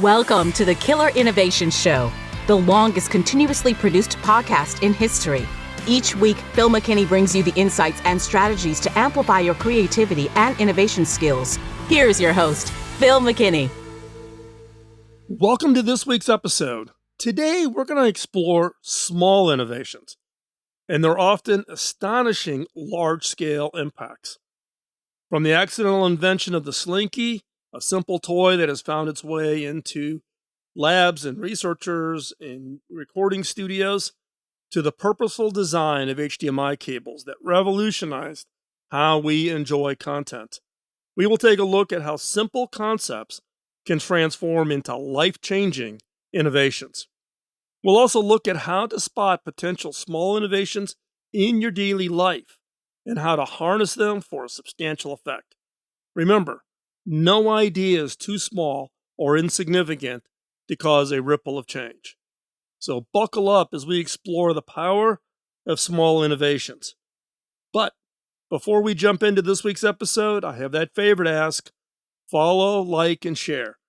Welcome to the Killer Innovation Show, the longest continuously produced podcast in history. Each week, Phil McKinney brings you the insights and strategies to amplify your creativity and innovation skills. Here's your host, Phil McKinney. Welcome to this week's episode. Today, we're going to explore small innovations, and they're often astonishing large-scale impacts. From the accidental invention of the Slinky, a simple toy that has found its way into labs and researchers in recording studios, to the purposeful design of HDMI cables that revolutionized how we enjoy content. We will take a look at how simple concepts can transform into life-changing innovations. We'll also look at how to spot potential small innovations in your daily life and how to harness them for a substantial effect. Remember, no idea is too small or insignificant to cause a ripple of change. So buckle up as we explore the power of small innovations. But before we jump into this week's episode, I have that favor to ask: follow, like, and share.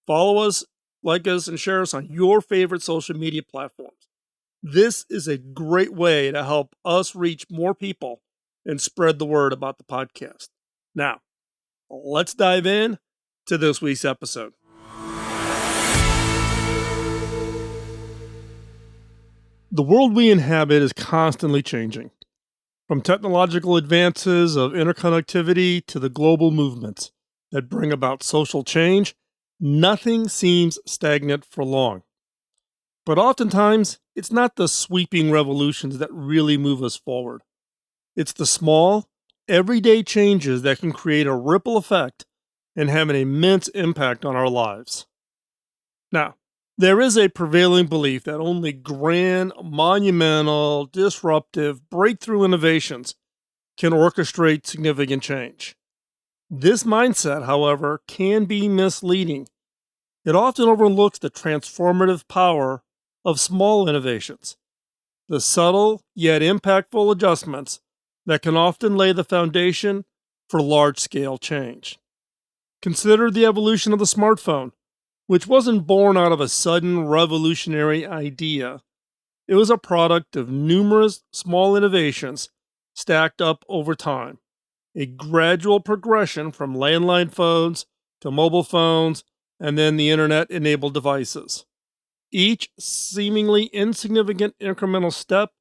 Follow us, like us, and share us on your favorite social media platforms. This is a great way to help us reach more people and spread the word about the podcast. Now, let's dive in to this week's episode. The world we inhabit is constantly changing. From technological advances of interconnectivity to the global movements that bring about social change, nothing seems stagnant for long. But oftentimes, it's not the sweeping revolutions that really move us forward. It's the small, everyday changes that can create a ripple effect and have an immense impact on our lives. Now, there is a prevailing belief that only grand, monumental, disruptive, breakthrough innovations can orchestrate significant change. This mindset, however, can be misleading. It often overlooks the transformative power of small innovations, the subtle yet impactful adjustments that can often lay the foundation for large-scale change. Consider the evolution of the smartphone, which wasn't born out of a sudden revolutionary idea. It was a product of numerous small innovations stacked up over time, a gradual progression from landline phones to mobile phones and then the internet-enabled devices. Each seemingly insignificant incremental step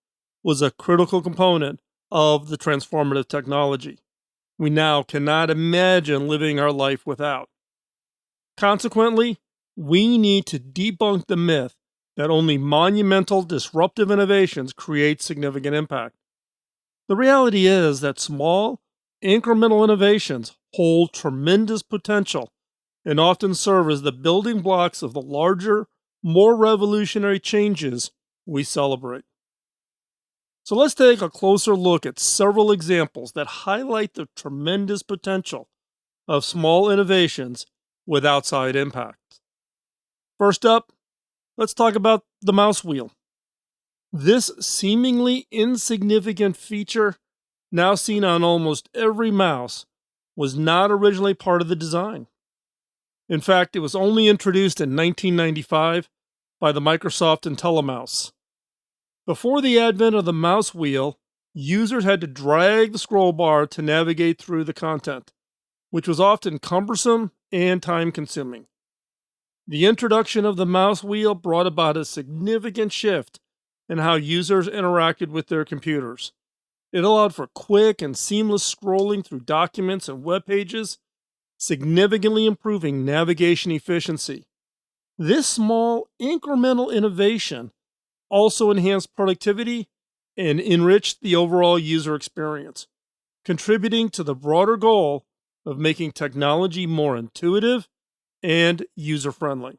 was a critical component of the transformative technology we now cannot imagine living our life without. Consequently, we need to debunk the myth that only monumental disruptive innovations create significant impact. The reality is that small, incremental innovations hold tremendous potential and often serve as the building blocks of the larger, more revolutionary changes we celebrate. So let's take a closer look at several examples that highlight the tremendous potential of small innovations with outside impact. First up, let's talk about the mouse wheel. This seemingly insignificant feature, now seen on almost every mouse, was not originally part of the design. In fact, it was only introduced in 1995 by the Microsoft IntelliMouse. Before the advent of the mouse wheel, users had to drag the scroll bar to navigate through the content, which was often cumbersome and time-consuming. The introduction of the mouse wheel brought about a significant shift in how users interacted with their computers. It allowed for quick and seamless scrolling through documents and web pages, significantly improving navigation efficiency. This small, incremental innovation also enhanced productivity and enriched the overall user experience, contributing to the broader goal of making technology more intuitive and user-friendly.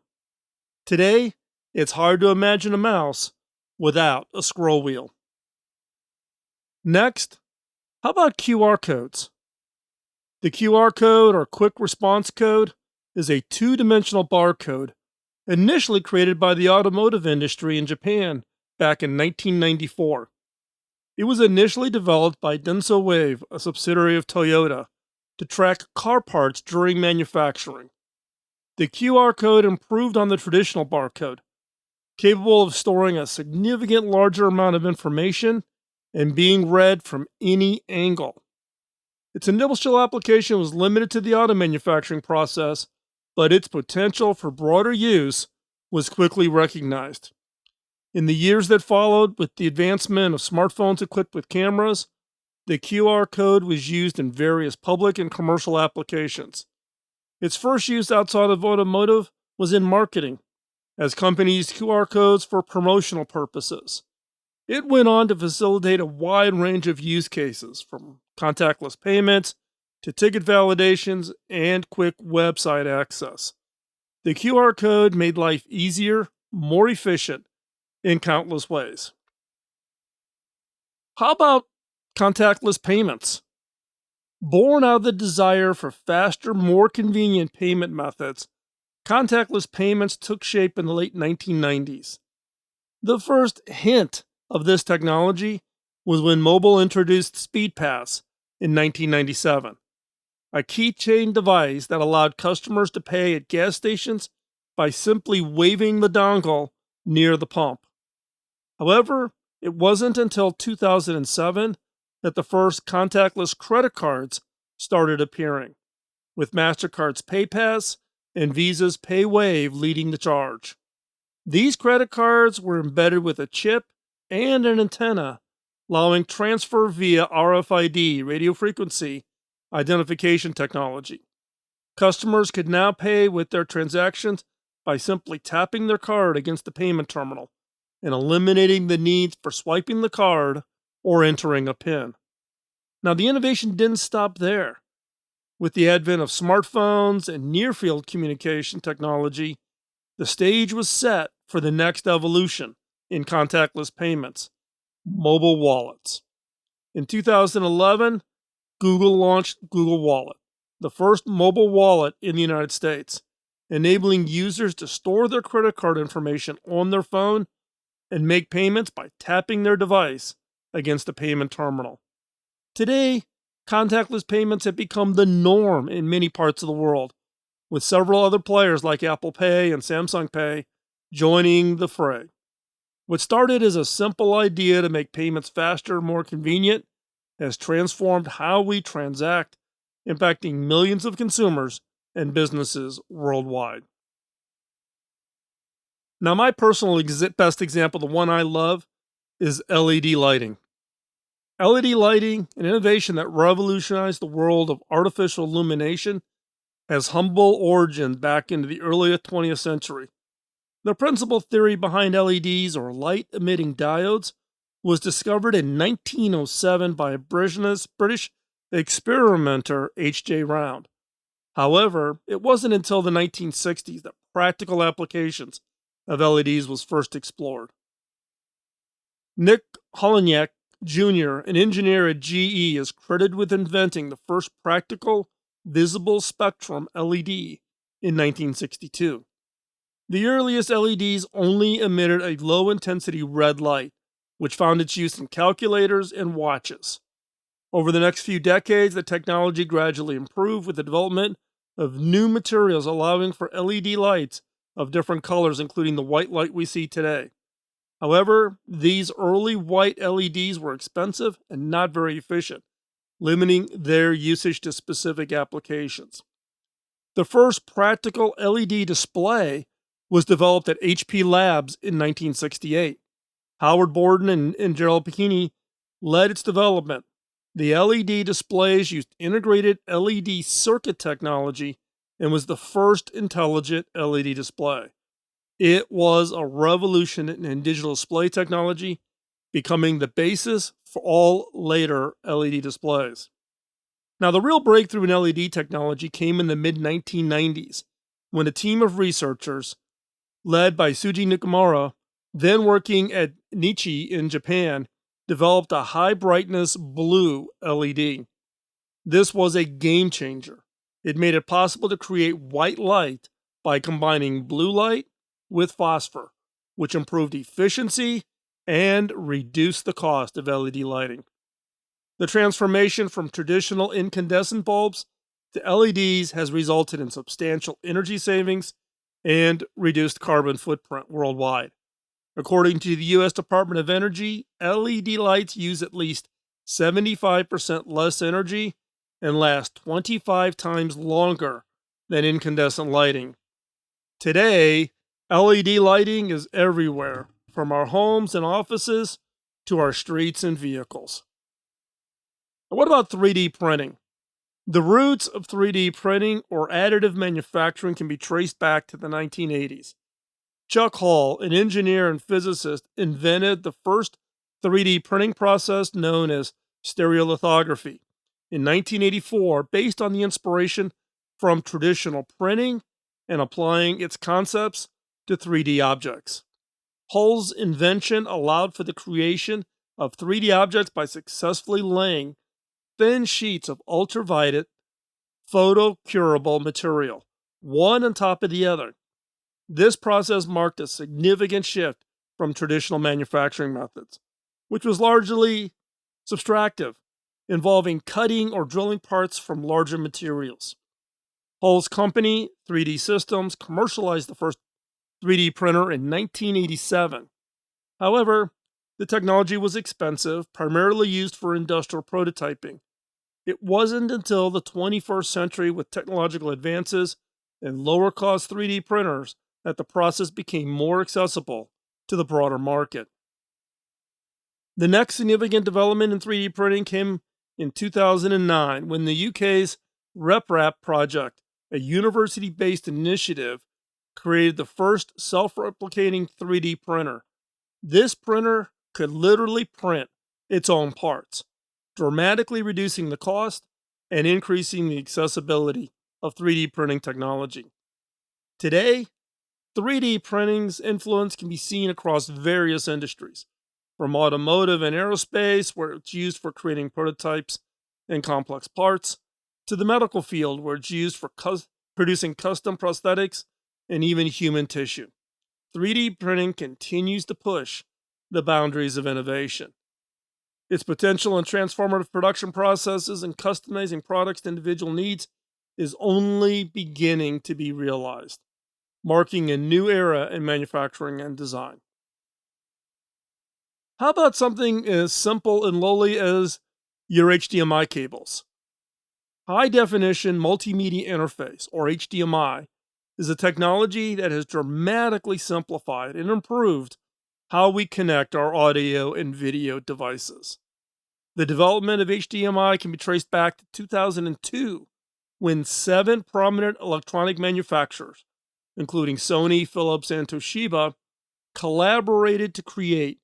Today, it's hard to imagine a mouse without a scroll wheel. Next, how about QR codes? The QR code, or quick response code, is a two-dimensional barcode initially created by the automotive industry in Japan back in 1994. It was initially developed by Denso Wave, a subsidiary of Toyota, to track car parts during manufacturing. The QR code improved on the traditional barcode, capable of storing a significant larger amount of information and being read from any angle. Its initial application was limited to the auto manufacturing process, but its potential for broader use was quickly recognized. In the years that followed, with the advancement of smartphones equipped with cameras, the QR code was used in various public and commercial applications. Its first use outside of automotive was in marketing, as companies used QR codes for promotional purposes. It went on to facilitate a wide range of use cases, from contactless payments to ticket validations and quick website access. The QR code made life easier, more efficient in countless ways. How about contactless payments? Born out of the desire for faster, more convenient payment methods, contactless payments took shape in the late 1990s. The first hint of this technology was when mobile introduced SpeedPass in 1997, a keychain device that allowed customers to pay at gas stations by simply waving the dongle near the pump. However, it wasn't until 2007 that the first contactless credit cards started appearing, with MasterCard's PayPass and Visa's PayWave leading the charge. These credit cards were embedded with a chip and an antenna, allowing transfer via RFID, radio frequency identification technology. Customers could now pay with their transactions by simply tapping their card against the payment terminal and eliminating the need for swiping the card or entering a PIN. Now, the innovation didn't stop there. With the advent of smartphones and near-field communication technology, the stage was set for the next evolution in contactless payments: mobile wallets. In 2011, Google launched Google Wallet, the first mobile wallet in the United States, enabling users to store their credit card information on their phone and make payments by tapping their device against a payment terminal. Today, contactless payments have become the norm in many parts of the world, with several other players like Apple Pay and Samsung Pay joining the fray. What started as a simple idea to make payments faster and more convenient has transformed how we transact, impacting millions of consumers and businesses worldwide. Now, my personal best example, the one I love, is LED lighting. LED lighting, an innovation that revolutionized the world of artificial illumination, has humble origins back into the early 20th century. The principal theory behind LEDs, or light-emitting diodes, was discovered in 1907 by a British experimenter H.J. Round. However, it wasn't until the 1960s that practical applications of LEDs was first explored. Nick Holonyak Jr., an engineer at GE, is credited with inventing the first practical visible spectrum LED in 1962. The earliest LEDs only emitted a low-intensity red light, which found its use in calculators and watches. Over the next few decades, the technology gradually improved with the development of new materials allowing for LED lights of different colors, including the white light we see today. However, these early white LEDs were expensive and not very efficient, limiting their usage to specific applications. The first practical LED display was developed at HP Labs in 1968. Howard Borden and Gerald Picchini led its development. The LED displays used integrated LED circuit technology and was the first intelligent LED display. It was a revolution in digital display technology, becoming the basis for all later LED displays. Now, the real breakthrough in LED technology came in the mid-1990s, when a team of researchers, led by Suji Nakamura, then working at Nichi in Japan, developed a high-brightness blue LED. This was a game changer. It made it possible to create white light by combining blue light with phosphor, which improved efficiency and reduced the cost of LED lighting. The transformation from traditional incandescent bulbs to LEDs has resulted in substantial energy savings and reduced carbon footprint worldwide. According to the U.S. Department of Energy, LED lights use at least 75% less energy and last 25 times longer than incandescent lighting. Today, LED lighting is everywhere, from our homes and offices to our streets and vehicles. What about 3D printing? The roots of 3D printing or additive manufacturing can be traced back to the 1980s. Chuck Hull, an engineer and physicist, invented the first 3D printing process known as stereolithography in 1984 based on the inspiration from traditional printing and applying its concepts to 3D objects. Hull's invention allowed for the creation of 3D objects by successfully laying thin sheets of ultraviolet photocurable material, one on top of the other. This process marked a significant shift from traditional manufacturing methods, which was largely subtractive, involving cutting or drilling parts from larger materials. Hull's company, 3D Systems, commercialized the first 3D printer in 1987. However, the technology was expensive, primarily used for industrial prototyping. It wasn't until the 21st century, with technological advances and lower cost 3D printers, that the process became more accessible to the broader market. The next significant development in 3D printing came in 2009 when the UK's RepRap project, a university-based initiative, created the first self-replicating 3D printer. This printer could literally print its own parts, dramatically reducing the cost and increasing the accessibility of 3D printing technology. Today, 3D printing's influence can be seen across various industries, from automotive and aerospace, where it's used for creating prototypes and complex parts, to the medical field, where it's used for producing custom prosthetics and even human tissue. 3D printing continues to push the boundaries of innovation. Its potential in transformative production processes and customizing products to individual needs is only beginning to be realized, marking a new era in manufacturing and design. How about something as simple and lowly as your HDMI cables? High Definition Multimedia Interface, or HDMI, is a technology that has dramatically simplified and improved how we connect our audio and video devices. The development of HDMI can be traced back to 2002, when 7 prominent electronic manufacturers, including Sony, Philips, and Toshiba, collaborated to create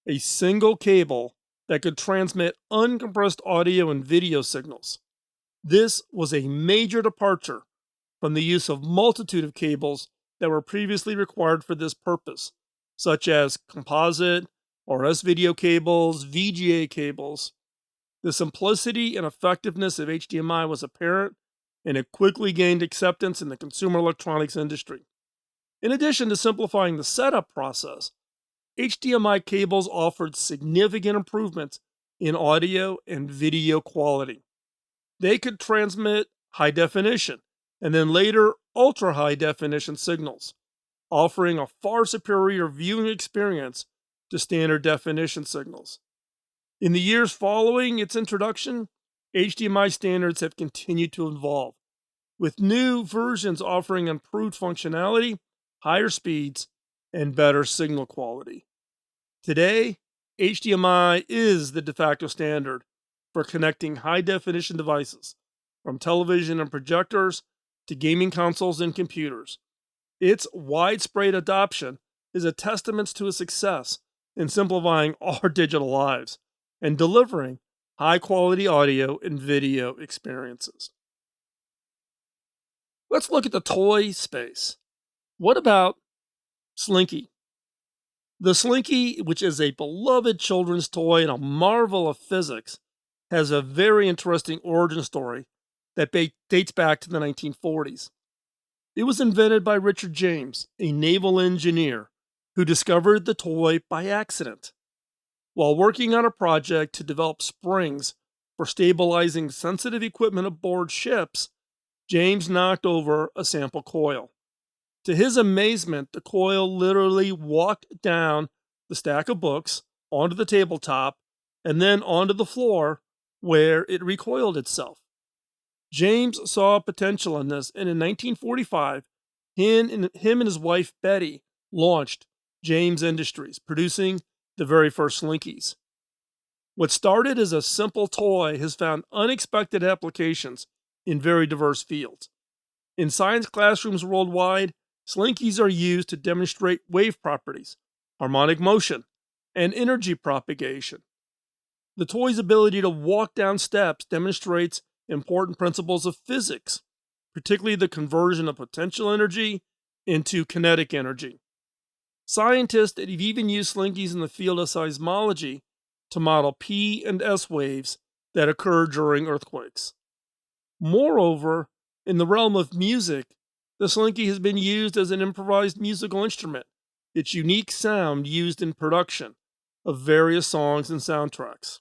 a single cable that could transmit uncompressed audio and video signals. This was a major departure from the use of multitude of cables that were previously required for this purpose, such as composite or S-video cables, VGA cables. The simplicity and effectiveness of HDMI was apparent, and it quickly gained acceptance in the consumer electronics industry. In addition to simplifying the setup process, HDMI cables offered significant improvements in audio and video quality. They could transmit high definition and then later ultra high definition signals, offering a far superior viewing experience to standard definition signals. In the years following its introduction, HDMI standards have continued to evolve, with new versions offering improved functionality, higher speeds, and better signal quality. Today, HDMI is the de facto standard for connecting high-definition devices, from television and projectors to gaming consoles and computers. Its widespread adoption is a testament to its success in simplifying our digital lives and delivering high-quality audio and video experiences. Let's look at the toy space. What about Slinky? The Slinky, which is a beloved children's toy and a marvel of physics, has a very interesting origin story that dates back to the 1940s. It was invented by Richard James, a naval engineer, who discovered the toy by accident. While working on a project to develop springs for stabilizing sensitive equipment aboard ships, James knocked over a sample coil. To his amazement, the coil literally walked down the stack of books onto the tabletop and then onto the floor where it recoiled itself. James saw potential in this, and in 1945, him and his wife Betty launched James Industries, producing the very first Slinkies. What started as a simple toy has found unexpected applications in very diverse fields. In science classrooms worldwide, Slinkies are used to demonstrate wave properties, harmonic motion, and energy propagation. The toy's ability to walk down steps demonstrates important principles of physics, particularly the conversion of potential energy into kinetic energy. Scientists have even used Slinkies in the field of seismology to model P and S waves that occur during earthquakes. Moreover, in the realm of music, the Slinky has been used as an improvised musical instrument, its unique sound used in production of various songs and soundtracks.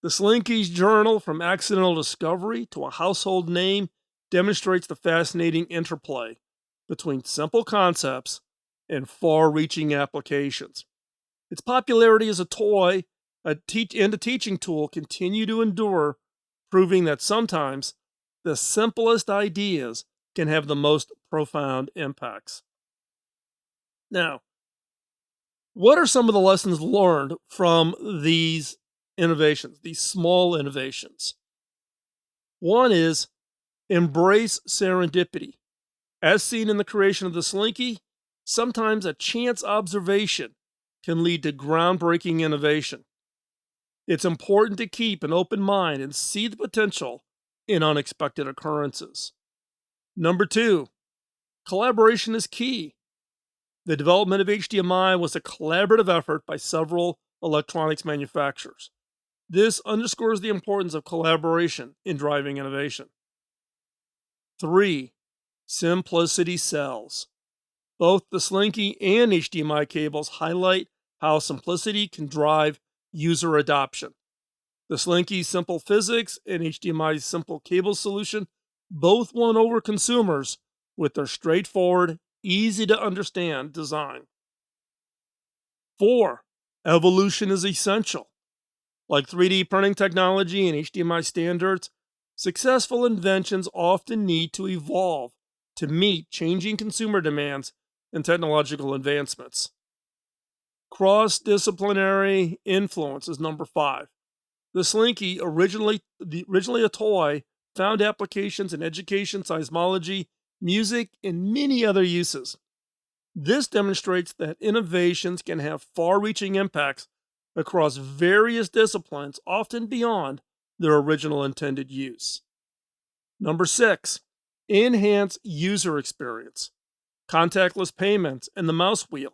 The Slinky's journal from accidental discovery to a household name demonstrates the fascinating interplay between simple concepts and far-reaching applications. Its popularity as a toy and a teaching tool continue to endure, proving that sometimes the simplest ideas can have the most profound impacts. Now, what are some of the lessons learned from these innovations, these small innovations? One is embrace serendipity. As seen in the creation of the Slinky, sometimes a chance observation can lead to groundbreaking innovation. It's important to keep an open mind and see the potential in unexpected occurrences. Number two, collaboration is key. The development of HDMI was a collaborative effort by several electronics manufacturers. This underscores the importance of collaboration in driving innovation. 3. Simplicity sells. Both the Slinky and HDMI cables highlight how simplicity can drive user adoption. The Slinky's simple physics and HDMI's simple cable solution both won over consumers with their straightforward, easy to understand design. 4. Evolution is essential. Like 3D printing technology and HDMI standards, successful inventions often need to evolve to meet changing consumer demands and technological advancements. Cross-disciplinary influence is number 5. The Slinky, originally a toy, found applications in education, seismology, music, and many other uses. This demonstrates that innovations can have far-reaching impacts across various disciplines, often beyond their original intended use. Number 6, enhance user experience. Contactless payments and the mouse wheel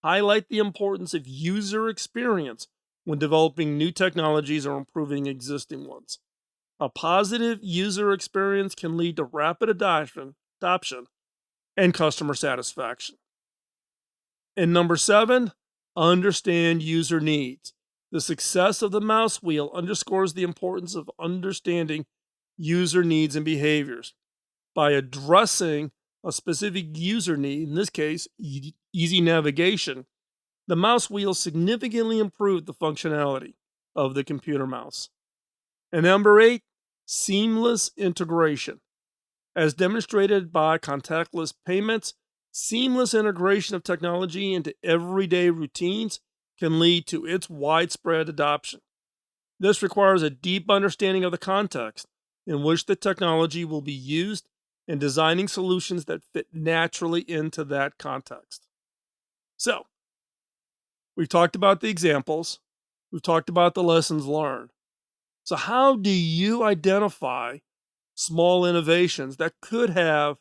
highlight the importance of user experience when developing new technologies or improving existing ones. A positive user experience can lead to rapid adoption and customer satisfaction. And number 7, understand user needs. The success of the mouse wheel underscores the importance of understanding user needs and behaviors. By addressing a specific user need, in this case, easy navigation, the mouse wheel significantly improved the functionality of the computer mouse. And number 8, seamless integration. As demonstrated by contactless payments, seamless integration of technology into everyday routines can lead to its widespread adoption. This requires a deep understanding of the context in which the technology will be used and designing solutions that fit naturally into that context. So, we've talked about the examples, we've talked about the lessons learned. So, how do you identify small innovations that could have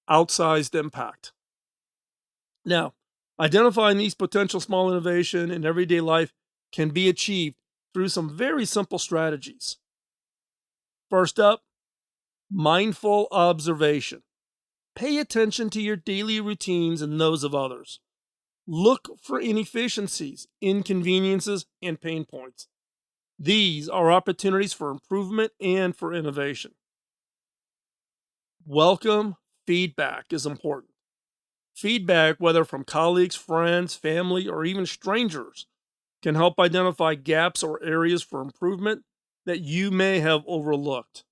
outsized impact? Now, identifying these potential small innovation in everyday life can be achieved through some very simple strategies. First up, mindful observation. Pay attention to your daily routines and those of others. Look for inefficiencies, inconveniences, and pain points. These are opportunities for improvement and for innovation. Welcome feedback is important. Feedback, whether from colleagues, friends, family, or even strangers, can help identify gaps or areas for improvement that you may have overlooked.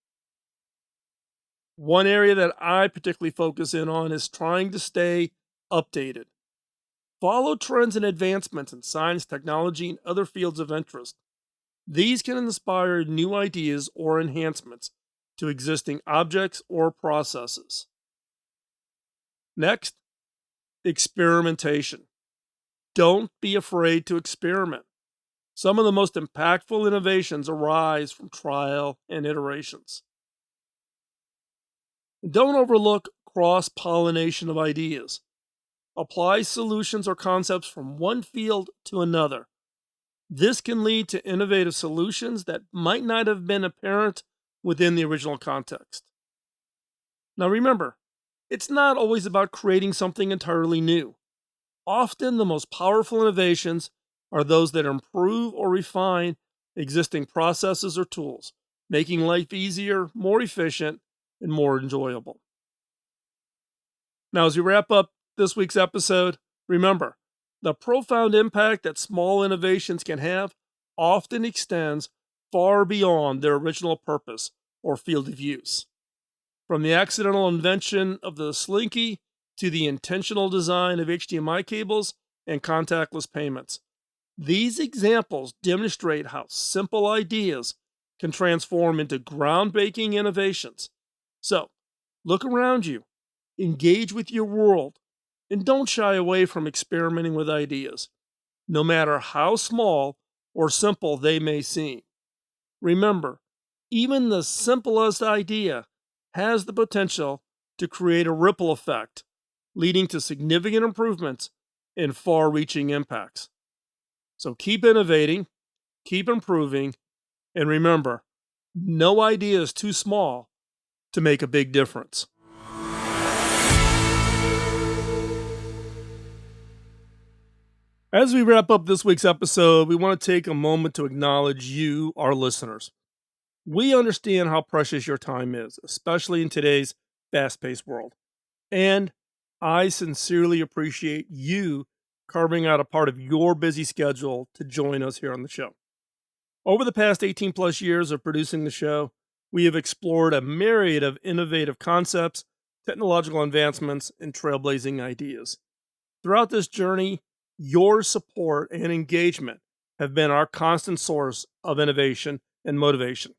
One area that I particularly focus in on is trying to stay updated. Follow trends and advancements in science, technology, and other fields of interest. These can inspire new ideas or enhancements to existing objects or processes. Next, experimentation. Don't be afraid to experiment. Some of the most impactful innovations arise from trial and iterations. Don't overlook cross-pollination of ideas. Apply solutions or concepts from one field to another. This can lead to innovative solutions that might not have been apparent within the original context. Now remember, it's not always about creating something entirely new. Often the most powerful innovations are those that improve or refine existing processes or tools, making life easier, more efficient, and more enjoyable. Now, as we wrap up this week's episode, remember, the profound impact that small innovations can have often extends far beyond their original purpose or field of use. From the accidental invention of the Slinky to the intentional design of HDMI cables and contactless payments, these examples demonstrate how simple ideas can transform into groundbreaking innovations. So, look around you, engage with your world, and don't shy away from experimenting with ideas, no matter how small or simple they may seem. Remember, even the simplest idea has the potential to create a ripple effect, leading to significant improvements and far-reaching impacts. So keep innovating, keep improving, and remember, no idea is too small to make a big difference. As we wrap up this week's episode, we want to take a moment to acknowledge you, our listeners. We understand how precious your time is, especially in today's fast-paced world. And I sincerely appreciate you carving out a part of your busy schedule to join us here on the show. Over the past 18 plus years of producing the show, we have explored a myriad of innovative concepts, technological advancements, and trailblazing ideas. Throughout this journey, your support and engagement have been our constant source of innovation and motivation.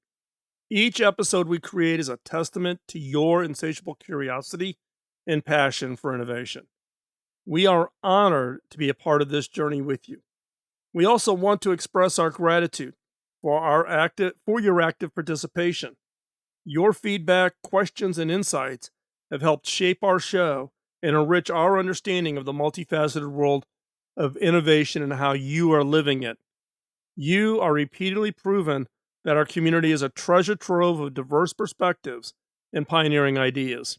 Each episode we create is a testament to your insatiable curiosity and passion for innovation. We are honored to be a part of this journey with you. We also want to express our gratitude for your active participation. Your feedback, questions, and insights have helped shape our show and enrich our understanding of the multifaceted world of innovation and how you are living it. You are repeatedly proven that our community is a treasure trove of diverse perspectives and pioneering ideas.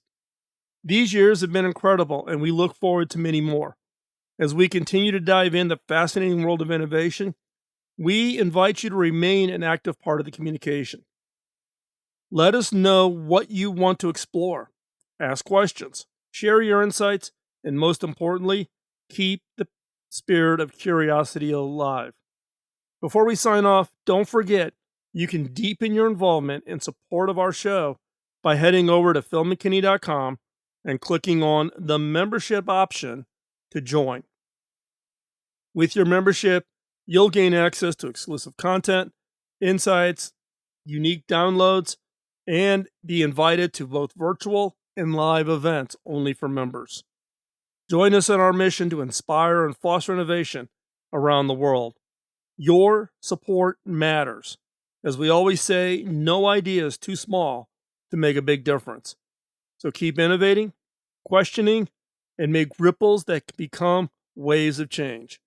These years have been incredible, and we look forward to many more. As we continue to dive into the fascinating world of innovation, we invite you to remain an active part of the communication. Let us know what you want to explore. Ask questions, share your insights, and most importantly, keep the spirit of curiosity alive. Before we sign off, don't forget, you can deepen your involvement and support of our show by heading over to philmckinney.com and clicking on the membership option to join. With your membership, you'll gain access to exclusive content, insights, unique downloads, and be invited to both virtual and live events only for members. Join us in our mission to inspire and foster innovation around the world. Your support matters. As we always say, no idea is too small to make a big difference. So keep innovating, questioning, and make ripples that can become waves of change.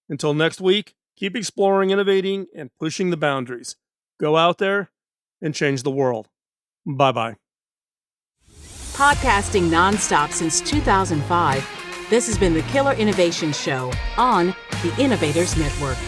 Until next week, keep exploring, innovating, and pushing the boundaries. Go out there and change the world. Bye-bye. Podcasting nonstop since 2005, this has been the Killer Innovation Show on the Innovators Network.